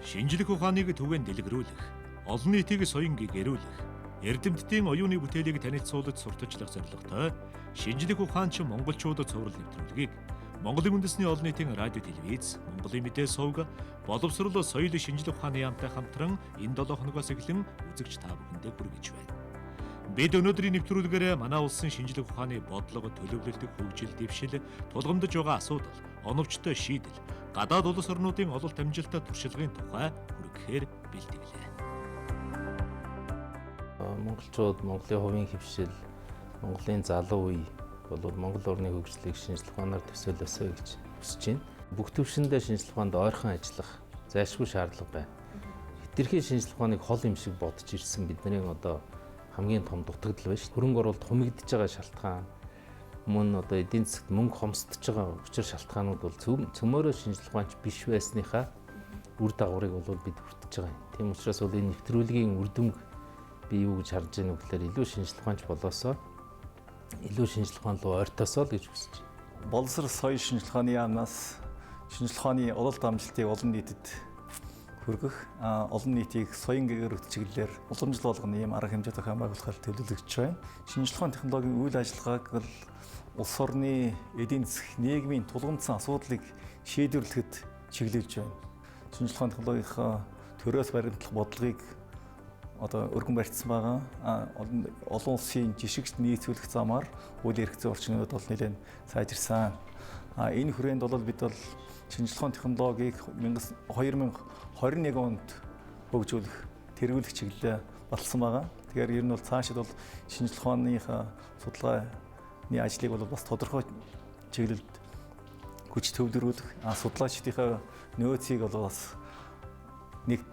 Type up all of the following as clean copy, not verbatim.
Шинжлэх ухааныг түгээн дэлгэрүүлэх, олон нийтийг соён гэгэрүүлэх, эрдэмтдийн оюуны бүтээлийг танилцуулж сурталчлах зорилготой шинжлэх ухаанч монголчуудад цуврал нэвтрүүлгийг Монголын үндэсний олон нийтийн радио телевиз, Монголын мэдээ сувг, боловсрол соёлын шинжлэх ухааны яамтай хамтран энэ 7 хоногоос эхлэн үзэгч та бүхэндээ хүргэж байна. Бид өнөөдрийн нэвтрүүлгээр манай улсын шинжлэх ухааны бодлого, төлөвлөлт, хөгжил, дэвшил, тулгамдж байгаа асуудал, оновчтой шийдэл, гадаад улс орнуудын ололт амжилттай туршилгын тухай хүргэхээр бэлтгэлээ. Монголчууд Монголын хувийн хөвшил, Монголын залуу үе бол Монгол орны хөгжлийг шинжлэх ухаанаар төсөөлөөсэй гэж хүсэж байна. Бүх төвшөндөө шинжлэх ухаанд ойрхон ажиллах зайлшгүй шаардлага байна. Хэтэрхий шинжлэх ухааныг хол юм шиг бодож ирсэн бидний одоо хамгийн том дутагдал байна шүү. Хөрөнгө оруулалт хумигдж байгаа шалтгаан, мөн одоо эдийн засагт мөнгө хомсдож байгаа учир шалтгаанууд бол цөмөөрөө шинжлэх ухаанч биш байсныхаа үр дагаврыг бол бид хүртэж байгаа юм. Тийм учраас бол энэ нэвтрүүлгийн үр дүнг би юу гэж харж байгаа нөхлөөр илүү шинжлэх ухаанч болоосоо илүү шинжлэх ухаан руу ойртосоо л гэж хүсэж байна. Боловсрол соёл шинжлэх ухааны яамнаас шинжлэх ухааны ололт амжилтыг олон нийтэд хүргэх, олон нийтийг соён гэгэрүүлэх чиглэлээр уламжлал болгоны ийм арга хэмжээ зохион байгуулахад төлөвлөгдөж байна. Шинжлэх ухааны технологийн үйл ажиллагааг бол улс орны эдийн засаг, нийгмийн тулгымдсан асуудлыг шийдвэрлэхэд чиглүүлж байна. Шинжлэх ухааны технологийн төрөөс баримтлах бодлогыг одоо өргөн барьцсан байгаа. Олон улсын жишгт нийцүүлэх замаар үйл эрх зүйн орчнууд бол нэлээд сайжирсан. Энэ хүрээнд бол бид бол шинжлэх ухааны технологиг 2021 онд хөгжүүлэх, тэргүүлэх чиглэлээ баталсан байгаа. Тэгэхээр ер нь бол цаашид бол шинжлэх ухааныхаа судалгааны ажлыг бол бас тодорхой чиглэлд хүч төвлөрүүлэх, судлаачдынхаа нөөцийг бол бас нэг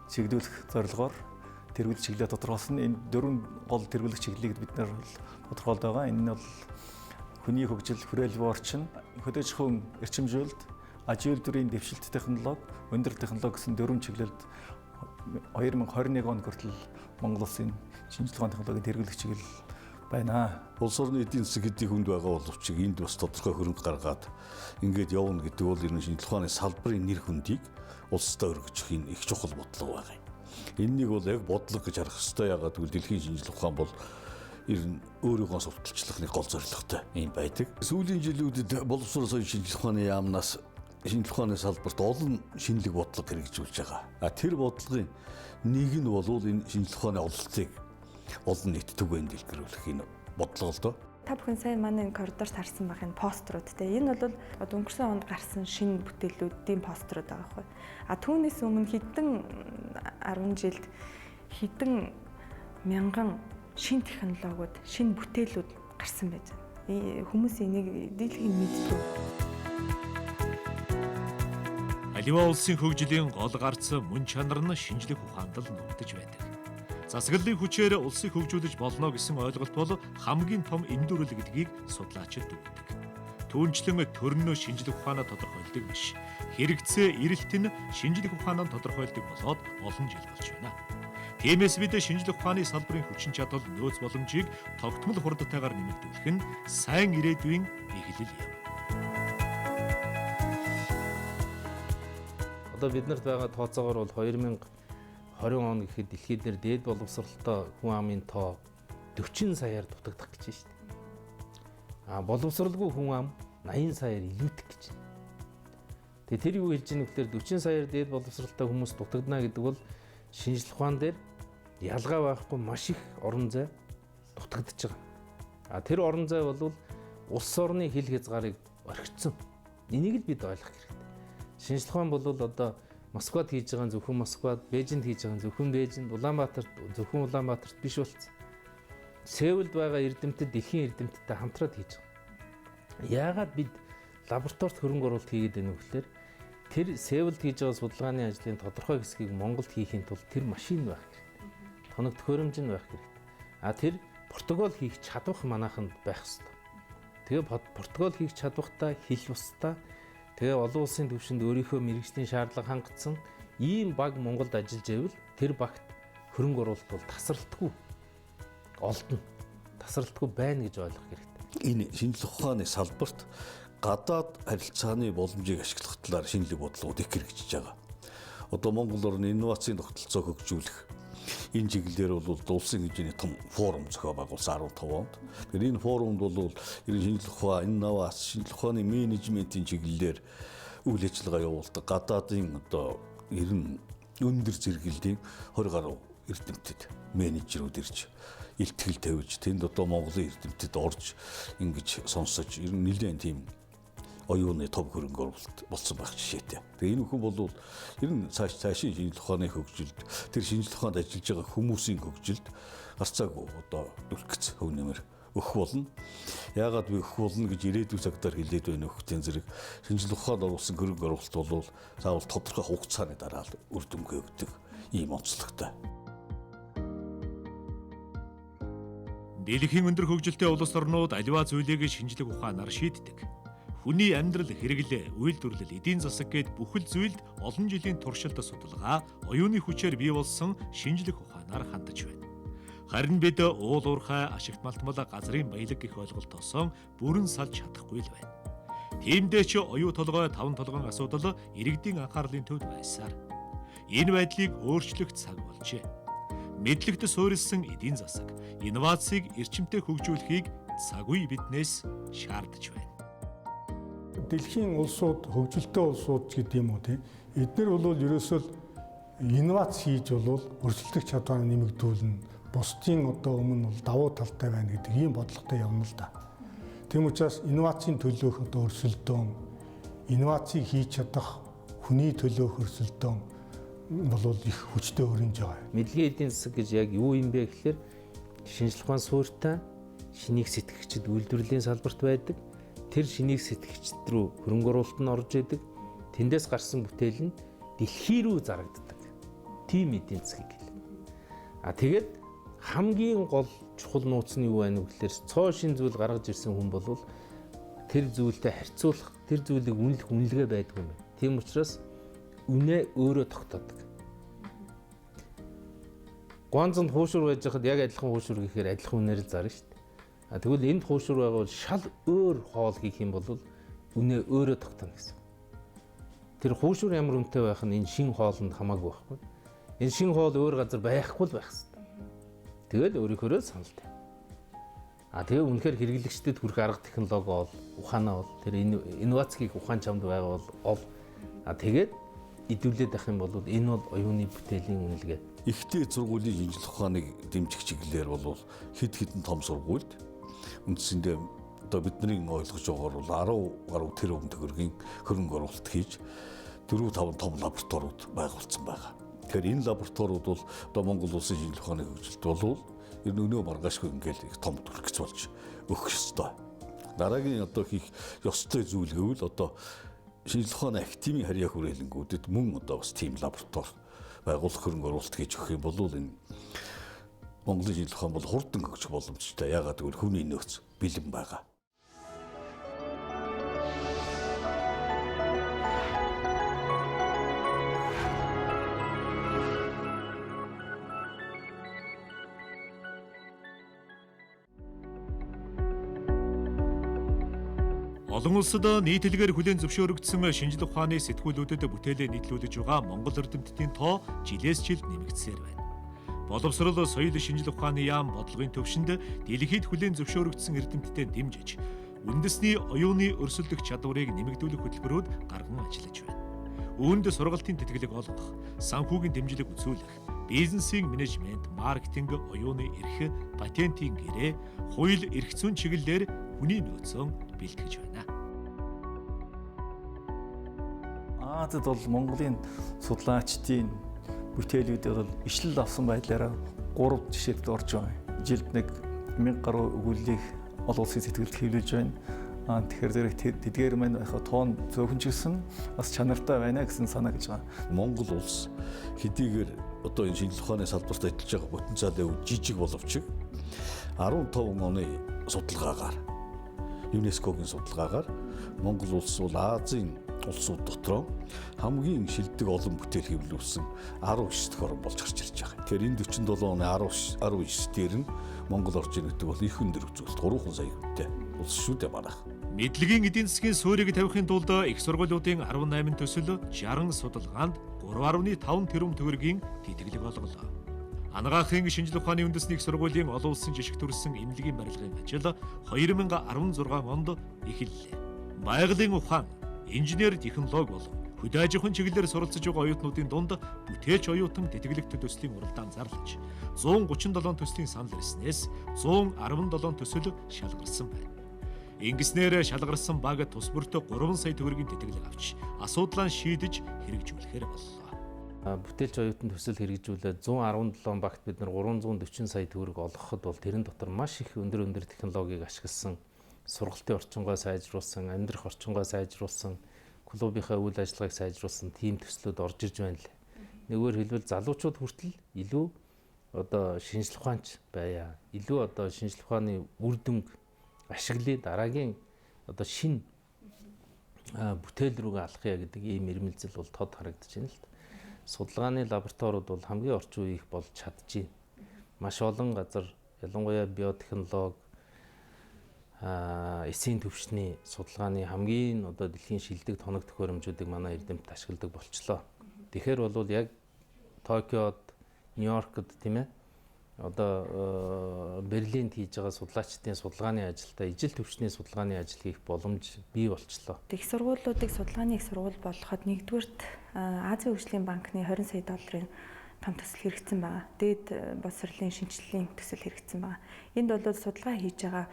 чиглүүлэх зорилгоор тэргүүлэх чиглэлээ тодорхойлсон. Энэ 4 гол тэргүүлэх чиглэлийг бид нар тодорхойлж байгаа. Энэ нь бол хүний хөгжил, хүрээлэн орчин, хөдөөжихөн эрчимжүүлэлт, аж үйлдвэрийн дэвшилт технологи, өндөр технологи гэсэн 4 чиглэлд 2021 онд хүртэл Монгол улсын шинжлэх ухааны технологийн тэргүүлэх чиглэл байна. Улс орны эдийн засаг хэдий хүнд байгаа боловч энд бас тодорхой хөрөнгө гаргаад ингээд явна гэдэг бол энэ шинжлэх ухааны салбарын нэр хүндийг улстай өргөжих энэ их чухал бодлого байна. Энэнийг бол яг бодлого гэж харах хэрэгтэй. Ягаад гэвэл дэлхийн шинжлэх ухаан бол ер нь өөрийнхөө сурталчлахны гол зорилготой юм байдаг. Сүүлийн жилүүдэд боловсрол соёлын шинжлэх ухааны яамнаас шинжлэх ухааны салбарт олон шинэлэг бодлого хэрэгжүүлж байгаа. Тэр бодлогын нэг нь бол энэ шинжлэх ухааны ололтыг олон нийтэд түгээн дэлгэрүүлэх энэ бодлого л доо. Та бүхэн сайн манай коридорт харсан байх энэ постерууд те. Энэ бол өнгөрсөн онд гарсан шинэ бүтээлүүдийн постерууд байгаа байхгүй. Түүнээс өмнө хэдэн 10 жилд хэдэн мянган шинэ технологиуд, шинэ бүтээлүүд гарсан байж байна. Хүмүүс энийг дийлхэн мэддэг. Аливаа улсын хөгжлийн гол гарц мөн чанар нь шинжлэх ухаанд л нуугдж байдаг. Засаглалын хүчээр улсыг хөгжүүлж болно гэсэн ойлголт бол хамгийн том эндүрэл гэдгийг судлаачид дүгнэдэг. Түүнчлэн төрнөө шинжлэх ухаанаа тодорхойлдог биш. Хэрэгцээ, эрэлт нь шинжлэх ухаанаа тодорхойлдог болоод олон жил болж байна. Тиймээс бид шинжлэх ухааны салбарын хүчин чадал, нөөц боломжийг тогтмол хурдтайгаар нэмэгдүүлэх нь сайн ирээдүйн эхлэл юм. Одоо биднэрт байгаа тооцоогоор бол 2020 он гэхэд дэлхийд дээр дээд боловсролтой хүн амын тоо 40 саяар дутагдах гэж байна шүү дээ. Боловсралгүй хүн ам 80 саяар илүүтэх гэж байна. Тэгээ тэр юу хэлж ийм гэхээр 40 саяар дээд боловсралтай хүмүүс дутагдана гэдэг бол шинжлэх ухаан дээр ялгаа байхгүй маш их орон зай дутагдж байгаа. Тэр орон зай бол улс орны хил хязгаарыг орхицсон. Энийг л бид ойлгох хэрэгтэй. Шинжлэх ухаан бол одоо Москвад хийж байгаа зөвхөн Москвад, Бээжинд хийж байгаа зөвхөн Бээжинд, Улаанбаатарт зөвхөн Улаанбаатарт биш болсон. Сеулд байгаа эрдэмтэд дэлхийн эрдэмтдтэй хамтраад хийж байгаа. Яагаад бид лабораторид хөрөнгө оруулалт хийгээд байна вэ гэхээр тэр Сеулд хийж байгаа судалгааны ажлын тодорхой хэсгийг Монголд хийхин тулд тэр машин байх хэрэгтэй. Тоног төхөөрөмж нь байх хэрэгтэй. Тэр протокол хийх чадвах манайханд байх хэрэгтэй. Тэгээ протокол хийх чадвахтай хэл бустай тэгээ олон улсын түвшинд өөрийнхөө мэргэжлийн шаардлага хангацсан ийм баг Монголд ажиллаж байвал тэр багт хөрөнгө оруулалт бол тасралтгүй олдно. Тасралтгүй байна гэж ойлгох хэрэгтэй. Энэ шинжлэх ухааны салбарт гадаад харилцааны боломжийг ашиглах талаар шинэлэг бодлогууд их хэрэгжиж байгаа. одоо Монгол орны инновацийн тогтолцоог хөгжүүлэх энэ чиглэлээр бол улсын хэмжээний том форум зохион байгуулсан 15 онд. Тэгэхээр энэ форумд бол шинжлэх ухаан, инновац, шинжлэх ухааны менежментийн чиглэлээр үйл ажиллагаа явуулдаг гадаадын одоо 90 өндөр зэрэглэлийн 20 гаруй эрдэмтэд менежерүүд ирж илтгэл тавьж тэнд одоо Монголын эрдэмтэд орж ингэж сонсож ер нь нэлээд тийм оюуны том хөрөнгө оруулалт болсон байх жишээтэй. Тэгээ энэ хүн бол ер нь цаашийн шинжлэх ухааны хөгжилд тэр шинжлэх ухаанд ажиллаж байгаа хүмүүсийн хөгжилд гарцаагүй одоо дүрхгц хөв нэмэр өгөх болно. Яагаад би өгөх болно гэж ирээдүйн цагтаар хэлээд байна өгөхтэн зэрэг шинжлэх ухаанд оруулсан хөрөнгө оруулалт бол заавал тодорхой хугацааны дараа л үр дүнгээ өгдөг ийм онцлогтой. Дэлхийн өндөр хөгжилтэй улс орнууд аливаа зүйлийг шинжлэх ухаанаар шийддэг. Хүний амьдрал, хэрэглээ, үйлдвэрлэл, эдийн засаг гээд бүхэл зүйлд олон жилийн туршилт судалгаа, оюуны хүчээр бий болсон шинжлэх ухаанаар хандаж байна. Харин бид уул уурхай, ашигт малтмал, газрын баялаг гэх ойлголтоос бүрэн салж чадахгүй л байна. Тиймдээ ч оюу толгой, таван толгойн асуудал иргэдийн анхаарлын төвд байсаар энэ байдлыг өөрчлөх цаг болжээ. Мэдлэгт суурилсан эдийн засаг, инновацийг эрчимтэй хөгжүүлэхийг цаг үе биднээс шаардж байна. Дэлхийн улсууд, хөгжилтэй улсууд гэдэг юм уу тийм. Эдгээр бол ерөөсөө инновац хийж бол өрсөлдөх чадвараа нэмэгдүүлнэ. Бусдын одоо өмнө бол давуу талтай байна гэдэг ийм бодлоготой явна л да. Тийм учраас инновацийн төлөөх одоо өрсөлдөөн, инновацийг хийж чадах хүний төлөөх өрсөлдөөн бол их хүчтэй өрнөж байгаа. Мэдлэгийн эдийн засаг гэж яг юу юм бэ гэхээр шинжлэх ухаан суурьтай шинийг сэтгэгчид үйлдвэрлэлийн салбарт байдаг. Тэр шинийг сэтгэгчд рүү хөрөнгө оруулалт нь орж идэг. Тэндээс гарсан бүтээл нь дэлхий рүү зарагддаг. Тийм эдийн засгийг хэлнэ. Тэгээд хамгийн гол чухал нууц нь юу байна вэ гэхээр цоо шин зүйл гаргаж ирсэн хүн бол тэр зүйлтэй харьцуулах, тэр зүйлийг үнэлэх үнэлгээ байдаг юм байна. Тийм учраас үнэ өөрөө тогтоодог. Гуанзанд хуушур байж хахад яг адилхан хуушур гэхээр адилхан үнээр зарна шүү дээ. Тэгвэл энд хуушур байгаа бол шал өөр хоол хийх юм бол үнэ өөрөө тогтоно гэсэн. Тэр хуушур ямар үнэтэй байх нь энэ шин хоолнд хамаагүй байхгүй. Энэ шин хоол өөр газар байхгүй л байх хэрэгтэй. Тэгэл өөрийнхөө санал тав. Тэгээ үнэхээр хэрэглэгчдэд хүрэх арга технологи бол ухаанаа бол тэр инновацийг ухаан чамд байгаа бол тэгээд идэвлээд байх юм бол энэ бол оюуны бүтээлийн үнэлгээ. Ихтэй сургуулийн шинжлэх ухааныг дэмжих чиглэлээр бол хэд хэдэн том сургуульд үндсэндээ одоо бидний ойлгож байгаагаар бол 10 гаруй тэрбум төгрөгийн хөрөнгө оруулалт хийж 4-5 том лабораториуд байгуулсан байгаа. Тэгэхээр энэ лабораториуд бол одоо Монгол улсын шинжлэх ухааны хөгжилд бол ер нь өнөө маргаашгүй ингээл их том төрөгч болж өгөх ёстой. Дараагийн одоо хийх ёстой зүйл гэвэл одоо шинжлэх ухааны академийн харьяа хүрээлэнгүүдэд мөн одоо бас тийм лаборатори байгуулах хөрөнгө оруулалт хийж өгөх юм бол энэ Монголын шинжлэх ухаан бол хурдан хөгжих боломжтой. Яагаад гэвэл хүний нөөц бэлэн байгаа. Олон улсад нийтлэгээр хүлээн зөвшөөрөгдсөн шинжлэх ухааны сэтгүүлүүдэд бүтээлээ нийтлүүлж байгаа Монгол эрдэмтдийн тоо жилээс жилд нэмэгдсээр байна. Боловсрол, соёл, шинжлэх ухааны яам бодлогын төвшөнд дэлхийд хүлээн зөвшөөрөгдсөн эрдэмтдэд дэмжиж, үндэсний оюуны өрсөлдөх чадварыг нэмэгдүүлэх хөтөлбөрүүд гарган ажиллаж байна. Үүнд сургалтын тэтгэлэг олгох, санхүүгийн дэмжлэг үзүүлэх, бизнесийн менежмент, маркетинг, оюуны эрх, патентийн гэрээ, хууль, эрх зүйн чиглэлээр хүний нөөцөө бэлтгэж байна. Азад бол Монголын судлаачдын бүтээлүүд бол ишлэл авсан байдлаараа 3 жишээд орж байна. Жилд 1000 гаруй өгүүллийг олон улсын сэтгэлд хэвлэж байна. Тэгэхээр зэрэг тэдгээр маань тоон зөөхөн ч гэсэн бас чанартай байна гэсэн санаа гэж байгаа. Монгол улс хэдийгээр одоо энэ шинжлэх ухааны салбарт ажиллаж байгаа потенциал жижиг боловч 15 оны судалгаагаар ЮНЕСКОгийн судалгаагаар Монгол улс бол Азийн улсууд дотроо хамгийн шилдэг олон бүтээл хэвлүүлсэн 19 дэх орн болж гарч ирж байгаа. Тэгэхээр энэ 47 оны 19 дээр нь Монгол орж ирэх гэдэг бол их өндөр үзүүлэлт 3 сая хүнтэй улс шүү дээ манайх. Мэдлэгийн эдийн засгийн суурийг тавихын тулд их сургуулиудын 18 төсөл 60 судалгаанд 3.5 тэрбум төгрөгийн тэтгэлэг олголоо. Анагаахын шинжлэх ухааны үндэсний их сургуулийн олон улсын жишг төрсэн эмнэлгийн барилгын ажил 2016 онд эхэллээ. Байгалийн ухаан, инженер технологи болон хөдөө аж ахуйн чиглэлээр суралцж байгаа оюутнуудын дунд бүтээлч оюутан тэтгэлэгт төслийн уралдаан зарлаж 137 төслийн санал ирснээс 117 төсөл шалгарсан байна. Ингэснээр шалгарсан баг тус бүртээ 3 сая төгрөгийн тэтгэлэг авч асуудлаа шийдэж хэрэгжүүлэхээр боллоо. Бүтээлч оюутан төсөл хэрэгжүүлээд 117 багт бид нар 340 сая төгрөг олгоход бол тэрэн дотор маш их өндөр технологиг ашигласан, сургалтын орчингоо сайжруулсан, амьдрах орчингоо сайжруулсан, клубийнхаа үйл ажиллагааг сайжруулсан тийм төслүүд орж ирж байна лээ. Нэггээр хэлбэл залуучууд хүртэл илүү одоо шинжлэх ухаанч байя, илүү одоо шинжлэх ухааны үр дүнг ашиглая, дараагийн одоо шинэ бүтээл рүүгээ алхая гэдэг ийм ирмэлзэл бол тод харагдаж байна л да. Судалгааны лабораториуд бол хамгийн орчин үеих болж чадчихэв. Маш олон газар, ялангуяа биотехнологи, эсийн төвчний судалгааны хамгийн одоо дэлхийн шилдэг тоног төхөөрөмжүүдийг манай эрдэмтэд ашигладаг болчлоо. Тэгэхээр бол яг Токиод, Нью-Йоркод тийм ээ одоо Берлинд хийж байгаа судлаачдын судалгааны ажилдаа ижил төвчний судалгааны ажил хийх боломж бий болчлоо. Их сургуулиудыг судалгааны их сургууль болгоход нэгдүгürt Азийн хөгжлийн банкны 20 сая долларын том төсөл хэрэгцсэн байгаа. Дээд боловсролын шинжилгээний төсөл хэрэгцсэн байгаа. Энд бол судалгаа хийж байгаа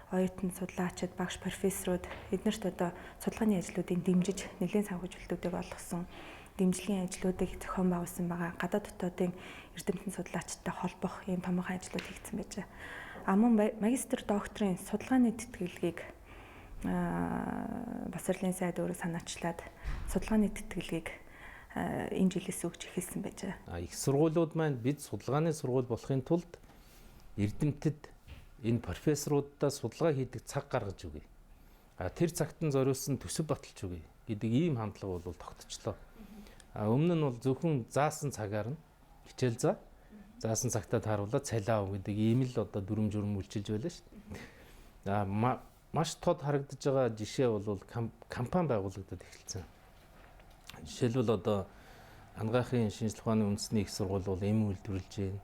оюутан судлаачид, багш профессорууд эднэрт одоо судалгааны ажлуудыг дэмжиж нэлээд санхүүжилтүүдийг олгосон дэмжлэгийн ажлуудыг зохион байгуулсан байгаа. Гадаад дотоодын эрдэмтэн судлаачтай холбох ийм томоохон ажлууд хийгдсэн байж байгаа. Мөн магистр докторийн судалгааны тэтгэлгийг Босрлын сайд өөрөө санаачлаад судалгааны тэтгэлгийг энэ жилээс өгч эхэлсэн байж байгаа. Их сургуулиуд маань бид судалгааны сургууль болохын тулд эрдэмтэд энэ профессоруудаа судалгаа хийдэг цаг гаргаж өгье. Тэр цагт нь зориулсан төсөв баталж өгье гэдэг ийм хандлага бол тогтчлоо. Өмнө нь бол зөвхөн заасан цагаар нь хичээл заасан цагтаа тааруулаад цалиа ав гэдэг ийм л одоо дүрм журм үйлчилж байлаа шүү дээ. Маш тод харагдаж байгаа жишээ бол компани байгуулагдаад эхэлсэн. Жишээлбэл одоо анагаахын шинжлэх ухааны үндэсний их сургууль бол эм үйлдвэрлэж байна.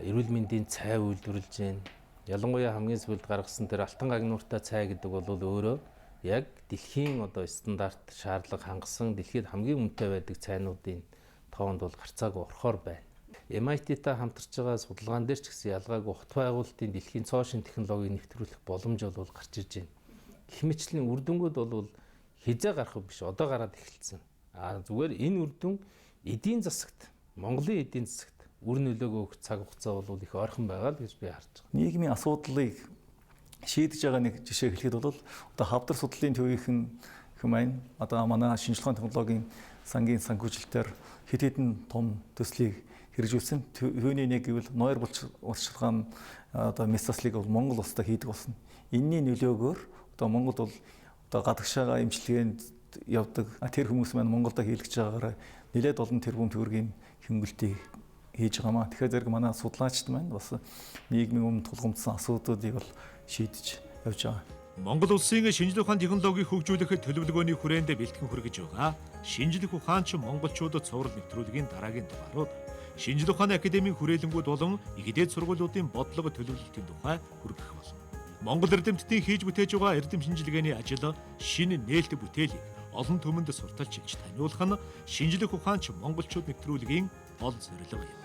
Эрүүл мэндийн цай үйлдвэрлэж байна. Ялангуяа хамгийн сүүлд гаргасан тэр алтан гагнууртай цай гэдэг бол өөрөө яг дэлхийн одоо стандарт шаардлага хангасан дэлхийд хамгийн үнэтэй байдаг цайнуудын тоонд бол гарцаагүй орохоор байна. MIT-тай хамтарч байгаа судалгаан дээр ч гэсэн ялгаагүй хот байгуулалтын дэлхийн цоо шин технологиг нэвтрүүлэх боломж бол гарч ирж байна. Гэх мэтчлэн үр дүнгууд бол хизээ гарах биш, одоо гараад эхэлсэн. Зүгээр энэ үр дүн эдийн засагт, Монголын эдийн засагт үр нөлөөгөө өгөх цаг хугацаа бол их ойрхон байгаа л гэж би харж байгаа. Нийгмийн асуудлыг шийдэж байгаа нэг жишээ хэлэхэд бол одоо хавдар судлалын төвийнхэн маань одоо манай шинжлэх ухааны технологийн сангийн санхүүжилтээр хэд хэдэн том төслийг хэрэгжүүлсэн. Түүний нэг гэвэл ноёр булчирхаан одоо месаслыг бол Монгол улстай хийдэг болсон. Энэний нөлөөгөөр одоо Монгол бол одоо гадагшаага имчилгээнд явдаг. Тэр хүмүүс маань Монголда хийлгэж байгаагаараа нэлээд олон тэрбум төгрөгийн хөнгөлтийг хийж байгаамаа. Тэгэхээр зэрэг манай судлаачид маань бас нийгмийн өмнө тулгамдсан асуудлуудыг бол шийдэж явж байгаа. Монгол улсын шинжлэх ухааны технологиг хөгжүүлэхэд төлөвлөгөөний хүрээнд бэлтгэн хүргэж байгаа шинжлэх ухаанч монголчуудад цуврал нэвтрүүлгийн дараагийн дугаарууд шинжлэх ухааны академийн хүрээлэнгүүд болон их дээд сургуулиудын бодлого төлөвлөлтийн тухай хүргэх болно. Монгол эрдэмтдийн хийж бүтээж байгаа эрдэм шинжилгээний ажил шинэ нээлт бүтээлийг олон түмэнд сурталчилж таниулах нь шинжлэх ухаанч монголчууд нэвтрүүлгийн гол зорилго юм.